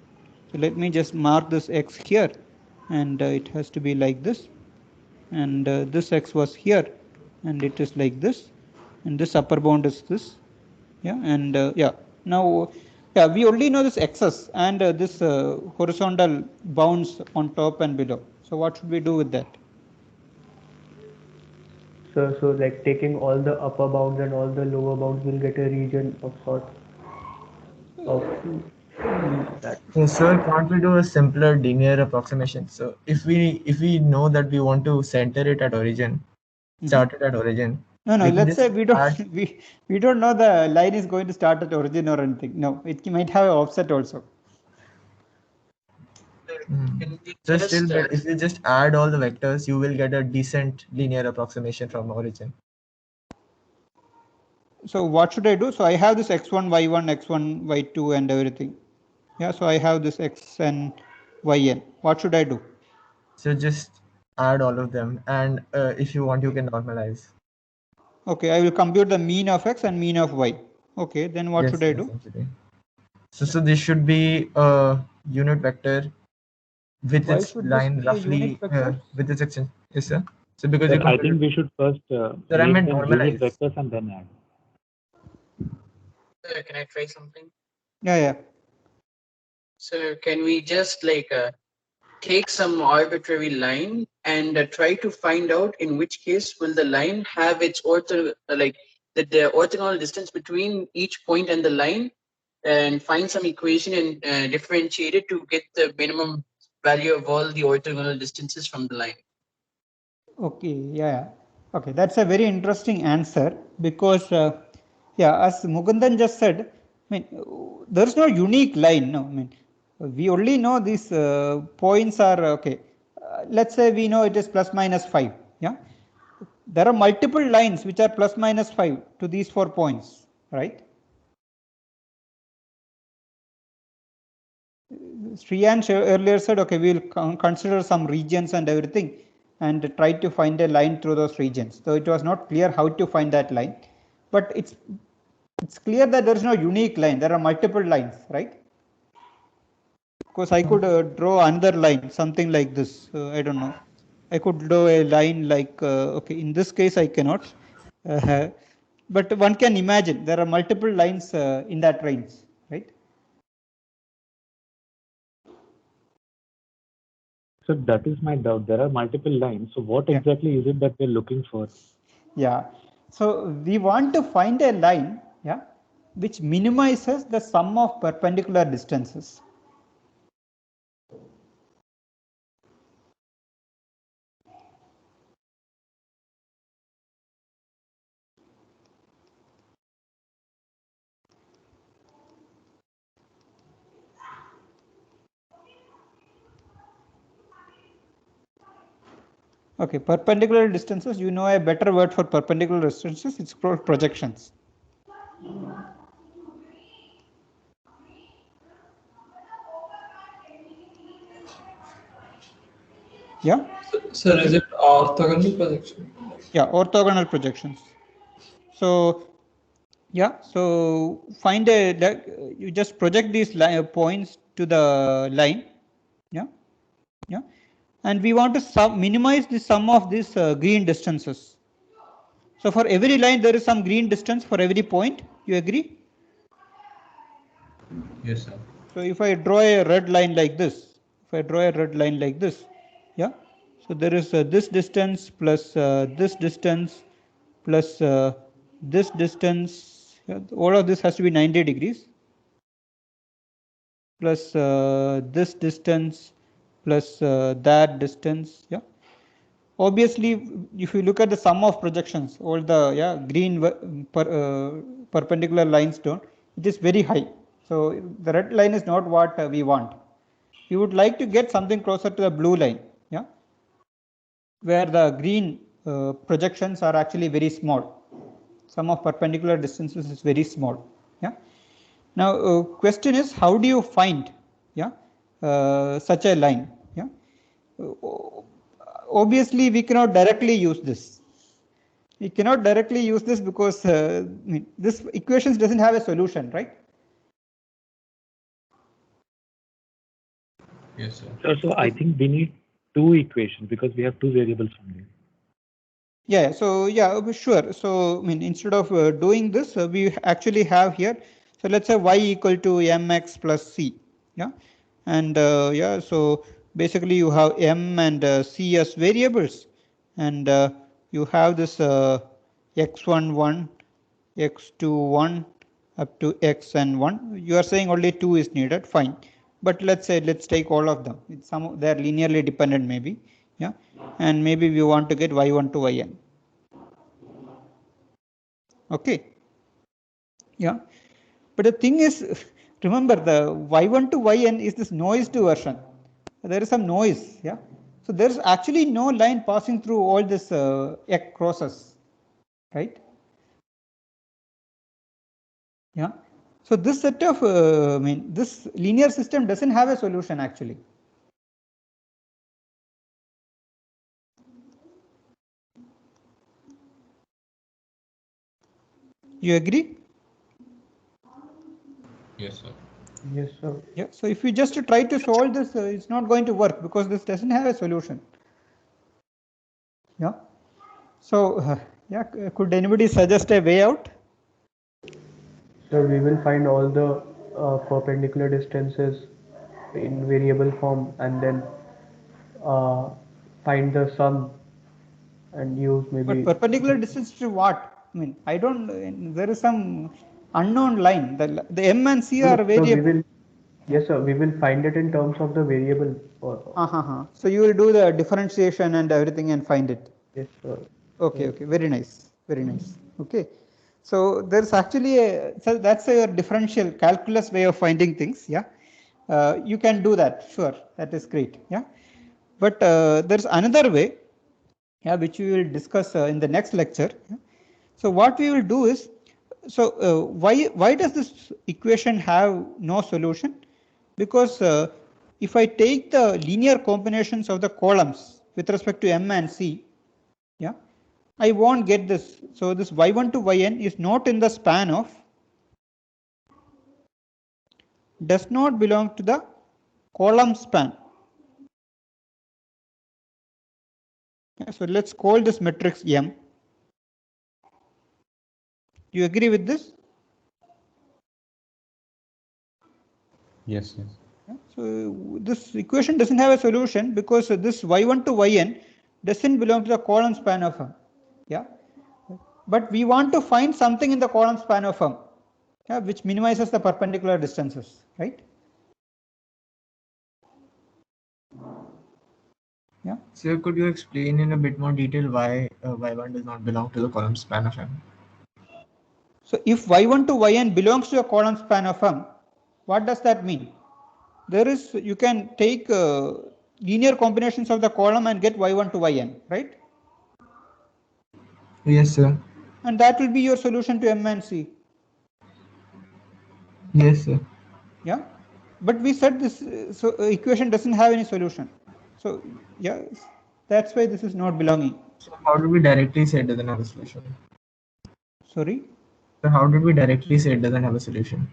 So let me just mark this x here, and it has to be like this, and this x was here, and it is like this, and this upper bound is this. Yeah, and yeah, now yeah, we only know this x's and this horizontal bounds on top and below. So what should we do with that? So like taking all the upper bounds and all the lower bounds will get a region of sorts of that. So can't we do a simpler linear approximation? So if we know that we want to center it at origin, start it at origin. No, let's say we don't add... we don't know the line is going to start at origin or anything. No, it might have an offset also. So still, but if you just add all the vectors, you will get a decent linear approximation from origin. So what should I do? So I have this x1, y1, x1, y2 and everything. Yeah, so I have this x and yn. What should I do? So just add all of them, and if you want, you can normalize. Okay, I will compute the mean of x and mean of y. Okay, then what should I do? So this should be a unit vector with its line roughly with its extension. Yes, sir. So because I think we should first I meant normalize unit vectors and then add. Can I try something? Yeah. So can we just like take some arbitrary line and try to find out in which case will the line have its the orthogonal distance between each point and the line, and find some equation and differentiate it to get the minimum value of all the orthogonal distances from the line. Okay, yeah. Okay, that's a very interesting answer because yeah, as Mukundan just said, I mean, there is no unique line. No, I mean, we only know these points are okay. Let's say we know it is plus minus 5. Yeah, there are multiple lines which are plus minus 5 to these 4 points, right? Shriyansh earlier said, okay, we will consider some regions and everything and try to find a line through those regions. So it was not clear how to find that line, but it's clear that there is no unique line. There are multiple lines, right? Of course, I could draw another line, something like this. I don't know. I could draw a line like, okay, in this case I cannot, but one can imagine there are multiple lines in that range, right? So that is my doubt. There are multiple lines. So what exactly is it that we're looking for? Yeah. So we want to find a line, yeah, which minimizes the sum of perpendicular distances. Okay, perpendicular distances, you know a better word for perpendicular distances, it's called projections. Yeah? Sir, is it orthogonal projection? Yeah, orthogonal projections. So, yeah, so find you just project these points to the line, yeah, and we want to minimize the sum of these green distances. So for every line there is some green distance for every point, you agree? Yes, sir. So if I draw a red line like this, yeah, so there is this distance plus this distance plus this distance, yeah, all of this has to be 90 degrees plus this distance plus that distance, yeah. Obviously, if you look at the sum of projections, all the green perpendicular lines don't, it is very high. So the red line is not what we want. We would like to get something closer to the blue line, yeah, where the green projections are actually very small. Sum of perpendicular distances is very small, yeah. Now question is, how do you find, yeah, such a line. Yeah. Obviously, we cannot directly use this. We cannot directly use this because this equations doesn't have a solution, right? Yes, sir. So I think we need two equations because we have two variables only. Yeah, so yeah, sure. So I mean, instead of doing this, we actually have here. So let's say y equal to mx plus c. Yeah, and yeah, so basically you have m and c as variables, and you have this x1 1, x2 1 up to xn 1. You are saying only 2 is needed. Fine, but let's take all of them. They are linearly dependent maybe. Yeah, and maybe we want to get y1 to yn. Okay. Yeah, but the thing is, remember the y1 to yn is this noised version. There is some noise. Yeah, so there's actually no line passing through all this x crosses, right? Yeah, so this set of this linear system doesn't have a solution actually. You agree? Yes, sir. Yes, sir. Yeah, so if you just try to solve this, it's not going to work because this doesn't have a solution. Yeah, so yeah, could anybody suggest a way out? So we will find all the perpendicular distances in variable form and then find the sum and use maybe. But perpendicular distance to what? I mean, I don't. There is some unknown line. The m and c are variable. Yes, sir. We will find it in terms of the variable. So you will do the differentiation and everything and find it. Yes, sir. Okay. Okay. Very nice. Very nice. Okay. So there's actually so that's a differential calculus way of finding things. Yeah. You can do that. Sure. That is great. Yeah. But there's another way. Yeah, which we will discuss in the next lecture. Yeah? So what we will do is, so why does this equation have no solution? Because if I take the linear combinations of the columns with respect to m and c, yeah, I won't get this. So this y1 to yn is not in the span of, does not belong to the column span. So let's call this matrix M. Do you agree with this? Yes, yes. So this equation doesn't have a solution because this y1 to yn doesn't belong to the column span of M. Yeah, but we want to find something in the column span of M, yeah, which minimizes the perpendicular distances, right? Yeah. So could you explain in a bit more detail why y1 does not belong to the column span of M? So if y1 to yn belongs to a column span of M, what does that mean? There is, you can take linear combinations of the column and get y1 to yn, right? Yes, sir. And that will be your solution to m and c. Yes, sir. Yeah, but we said this equation doesn't have any solution. So yeah, that's why this is not belonging. So how did we directly say it doesn't have a solution? Sorry? So how did we directly say it doesn't have a solution?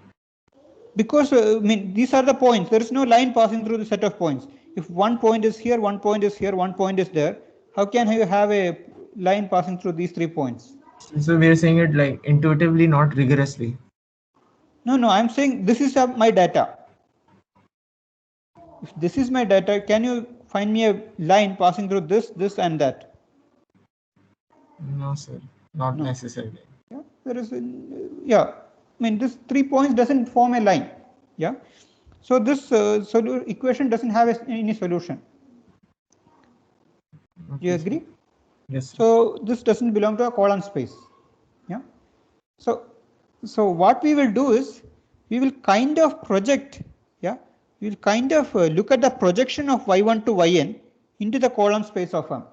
Because I mean, these are the points. There is no line passing through the set of points. If one point is here, one point is here, one point is there, how can you have a line passing through these 3 points? So we are saying it like intuitively, not rigorously. No, I'm saying this is my data. If this is my data, can you find me a line passing through this, this and that? No, sir. Not necessarily. Yeah, there is yeah. I mean, this 3 points doesn't form a line. Yeah. So this equation doesn't have any solution. Okay, do you agree? Yes. Sir. So this doesn't belong to a column space. Yeah. So what we will do is we will kind of project. Yeah. We will kind of look at the projection of y1 to yn into the column space of M.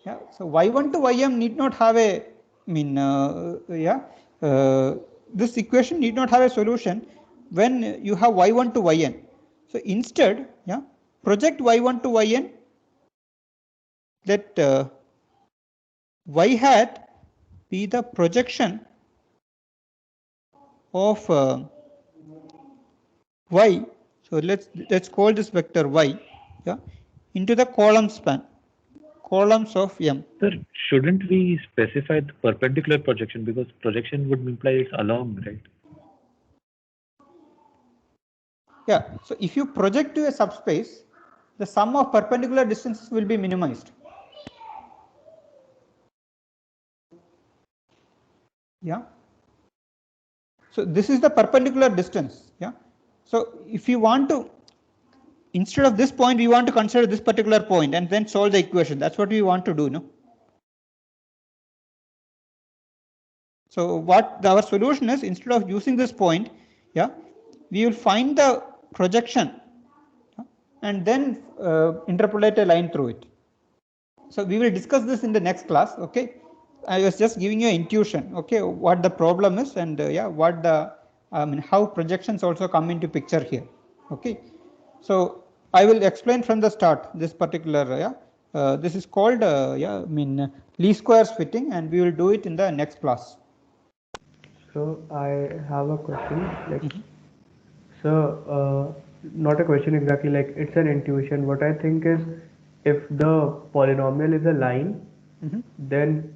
Yeah. So y1 to ym need not have a, I mean, this equation need not have a solution, when you have y1 to yn. So instead, project y1 to yn, let y hat be the projection of y. So let's call this vector y, into the column span, columns of M. Sir, shouldn't we specify the perpendicular projection, because projection would imply it's along, right? Yeah, so if you project to a subspace, the sum of perpendicular distances will be minimized. Yeah. So this is the perpendicular distance. Yeah. So if you want to, instead of this point, we want to consider this particular point and then solve the equation. That's what we want to do, no? So what our solution is, instead of using this point, we will find the projection and then interpolate a line through it. So we will discuss this in the next class. Okay, I was just giving you an intuition. Okay, what the problem is, and what the how projections also come into picture here. Okay, so I will explain from the start this particular. This is called least squares fitting, and we will do it in the next class. So I have a question. Like, so not a question exactly. Like, it's an intuition. What I think is, if the polynomial is a line, then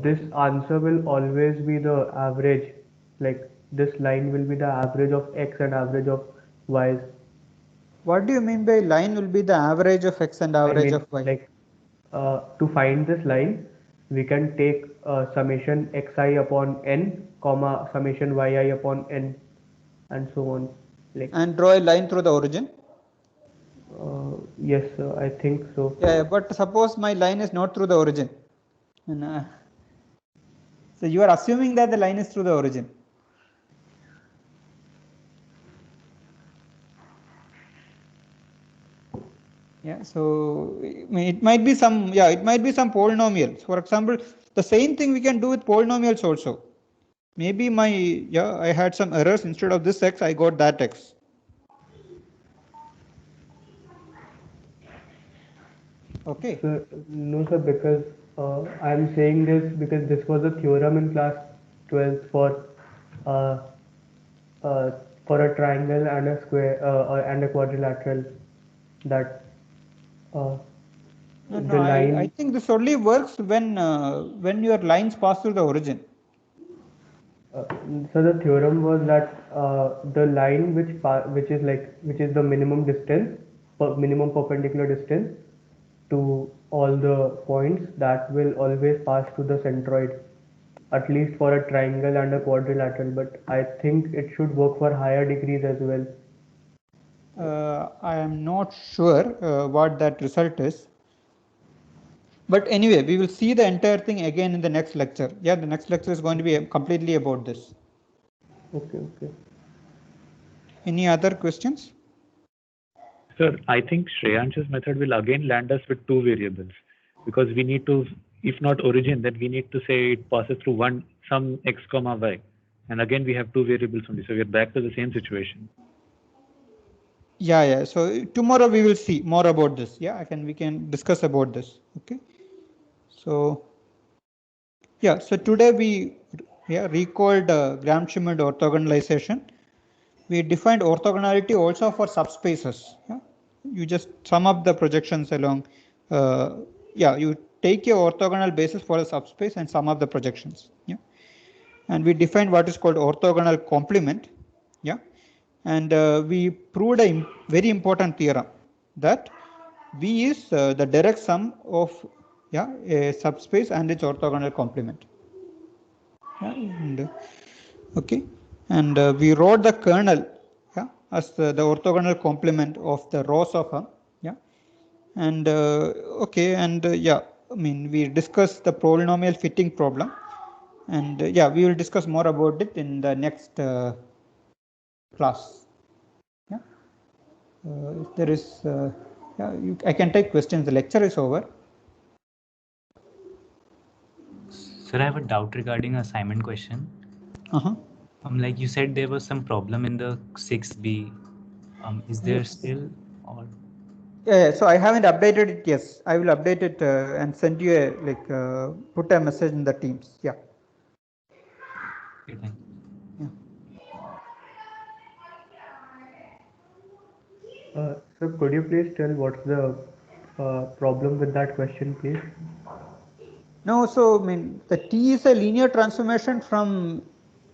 this answer will always be the average. Like, this line will be the average of x and average of y. What do you mean by line will be the average of x and average of y? Like, to find this line, we can take summation xi upon n, comma summation yi upon n, and so on. Like, and draw a line through the origin. Yes, I think so. Yeah, but suppose my line is not through the origin. And, so you are assuming that the line is through the origin. Yeah, so it might be some, it might be some polynomials. For example, the same thing we can do with polynomials also. Maybe my, I had some errors. Instead of this x, I got that x. Okay. So, no, sir, because I am saying this because this was a theorem in class 12th for a triangle and a square and a quadrilateral. That the line. I think this only works when your lines pass through the origin. So the theorem was that the line which is the minimum distance, minimum perpendicular distance to all the points, that will always pass to the centroid, at least for a triangle and a quadrilateral. But I think it should work for higher degrees as well. I am not sure what that result is. But anyway, we will see the entire thing again in the next lecture. Yeah, the next lecture is going to be completely about this. Okay. Any other questions? Sir, I think Shreyansh's method will again land us with two variables, because we need to, if not origin, then we need to say it passes through some x comma y, and again we have two variables only, so we are back to the same situation. Yeah. So tomorrow we will see more about this. Yeah, we can discuss about this. Okay. So so today we recalled Gram-Schmidt orthogonalization. We defined orthogonality also for subspaces. Yeah, you just sum up the projections along. You take your orthogonal basis for a subspace and sum up the projections. Yeah, and we defined what is called orthogonal complement. Yeah, and we proved a very important theorem that V is the direct sum of a subspace and its orthogonal complement. And we wrote the kernel as the orthogonal complement of the rows of a we discussed the polynomial fitting problem, and we will discuss more about it in the next class. If there is I can take questions. The lecture is over. Sir, I have a doubt regarding assignment question. Like you said, there was some problem in the 6B. Is there Yes. still or? Yeah, so I haven't updated it. Yes, I will update it and send you a put a message in the Teams. Yeah. Okay, thank you. So could you please tell what's the problem with that question, please? No, so I mean the T is a linear transformation from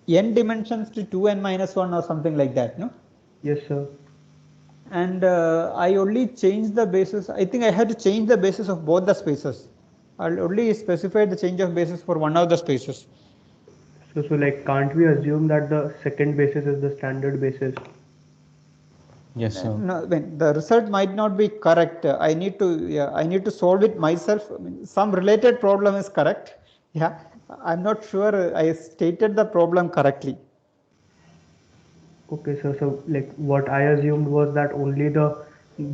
n dimensions to 2n minus 1 or something like that, no? Yes, sir. And I only changed the basis. I think I had to change the basis of both the spaces. I'll only specify the change of basis for one of the spaces. So like, can't we assume that the second basis is the standard basis? Yes, sir. No, I mean, the result might not be correct. I need to solve it myself. I mean, some related problem is correct. Yeah, I'm not sure I stated the problem correctly. Okay, so like what I assumed was that only the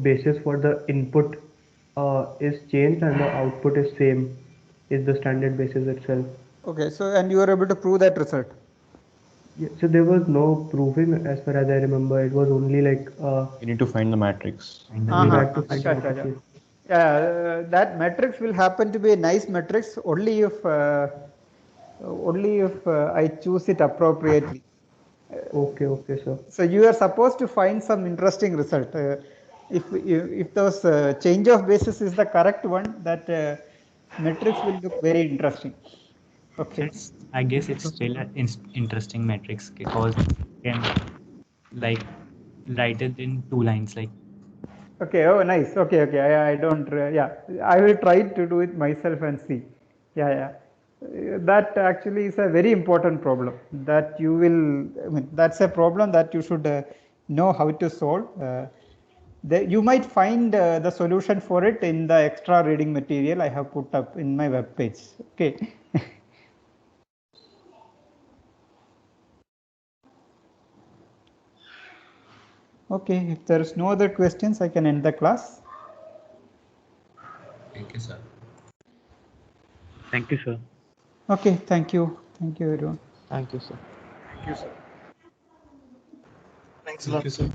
basis for the input is changed and the output is same, is the standard basis itself. Okay, so and you were able to prove that result. Yeah, so there was no proving as far as I remember. It was only like You need to find the matrix. we had to find the Acha. matrices. Yeah, that matrix will happen to be a nice matrix only if I choose it appropriately. Okay, sir. So you are supposed to find some interesting result. If those change of basis is the correct one, that matrix will look very interesting. Okay. So I guess it's still an interesting matrix because you can like write it in 2 lines, like. Okay. Oh, nice. Okay. I don't. Yeah, I will try to do it myself and see. Yeah. That actually is a very important problem. That you will. I mean, that's a problem that you should know how to solve. You might find the solution for it in the extra reading material I have put up in my web page. Okay. Okay, if there is no other questions, I can end the class. Thank you, sir. Thank you, sir. Okay, thank you. Thank you, everyone. Thank you, sir. Thank you, sir. Thanks a lot. Thank you, sir.